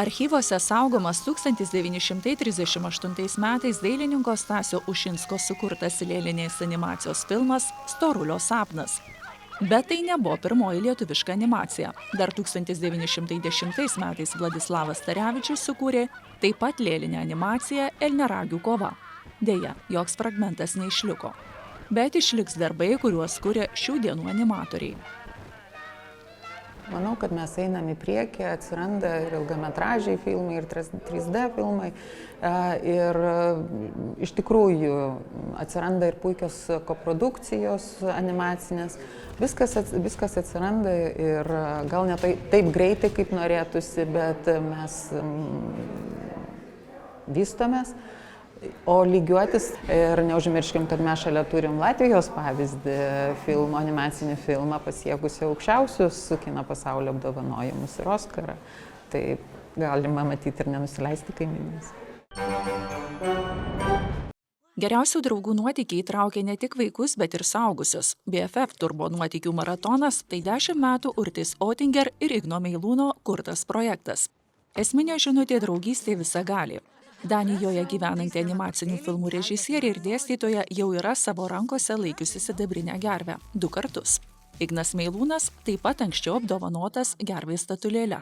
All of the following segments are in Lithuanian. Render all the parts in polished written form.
Archyvuose saugomas 1938 metais dailininko Stasio Ušinsko sukurtas lėlinės animacijos filmas Storulio sapnas. Bet tai nebuvo pirmoji lietuviška animacija. Dar 1910 metais Vladislavas Starevičius sukūrė taip pat lėlinę animaciją Elniaragių kova. Deja, joks fragmentas neišliko. Bet išliks darbai, kuriuos kuria šių dienų animatoriai. Manau, kad mes einam į priekį, atsiranda ir ilgametražiai filmai, ir 3D filmai. Ir iš tikrųjų atsiranda ir puikios koprodukcijos animacinės. Viskas atsiranda ir gal ne taip greitai, kaip norėtųsi, bet mes vystomės. O lygiuotis ir neužmirškim, kad mes šalia turim Latvijos pavyzdį, animacinį filmą pasiekusi aukščiausius kino pasaulio apdovanojimus ir Oskarą. Tai galima matyti ir nenusileisti kaimynės. Geriausių draugų nuotykiai įtraukia ne tik vaikus, bet ir suaugusius. BFF turbo nuotykių maratonas tai 10 metų Urtis Oettinger ir Igno Meilūno kurtas projektas. Esminė žinutė draugystė visagalė. Danijoje gyvenanti animacinių filmų režisierė ir dėstytoja jau yra savo rankose laikiusi sidabrinę gervę 2 kartus. Ignas Meilūnas taip pat anksčiau apdovanotas gervės statulėle.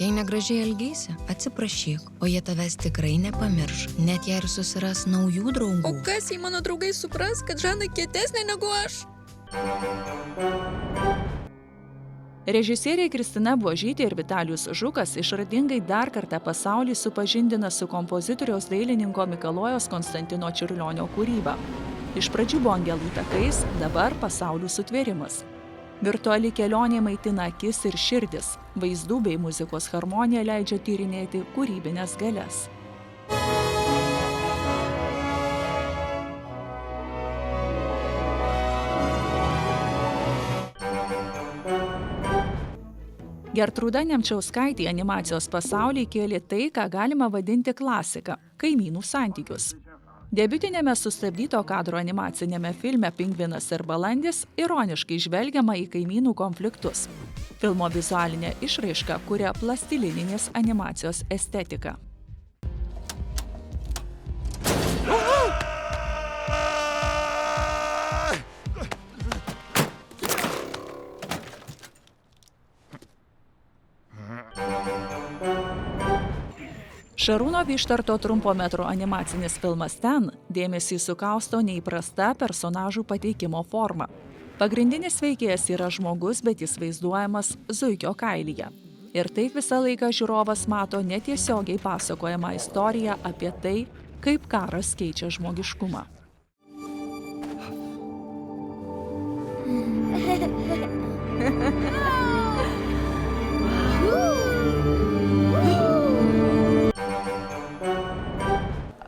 Jei negražiai elgeisi, atsiprašyk, o jie tavęs tikrai nepamirš, net jei ir susiras naujų draugų. O kas, jei mano draugai supras, kad Žana kietesnė negu aš? Režisieriai Kristina Buožytė ir Vitalijus Žukas išradingai dar kartą pasaulį supažindina su kompozitoriaus dailininko Mikalojos Konstantino Čiurlionio kūryba. Iš pradžių buvo Angelų takais, dabar pasaulių sutvėrimas. Virtuali kelionė maitina akis ir širdis. Vaizdų bei muzikos harmonija leidžia tyrinėti kūrybines galias. Gertrūda Nemčiauskaitė animacijos pasaulį kėlė tai, ką galima vadinti klasika – kaimynų santykius. Debiutinėme sustabdyto kadro animacinėme filme Pingvinas ir balandis ironiškai žvelgiama į kaimynų konfliktus. Filmo vizualinė išraiška kuria plastilininės animacijos estetiką. Šarūno Vištarto trumpo metro animacinis filmas Ten dėmesį sukausto neįprasta personažų pateikimo forma. Pagrindinis veikėjas yra žmogus, bet jis vaizduojamas zuikio kailyje. Ir taip visą laiką žiūrovas mato netiesiogiai pasakojamą istoriją apie tai, kaip karas keičia žmogiškumą.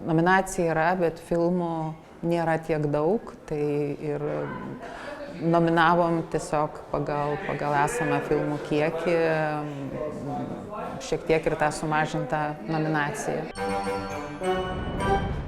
Nominacija yra, bet filmų nėra tiek daug, tai ir nominavom tiesiog pagal esamą filmų kiekį, šiek tiek ir tą sumažintą nominaciją.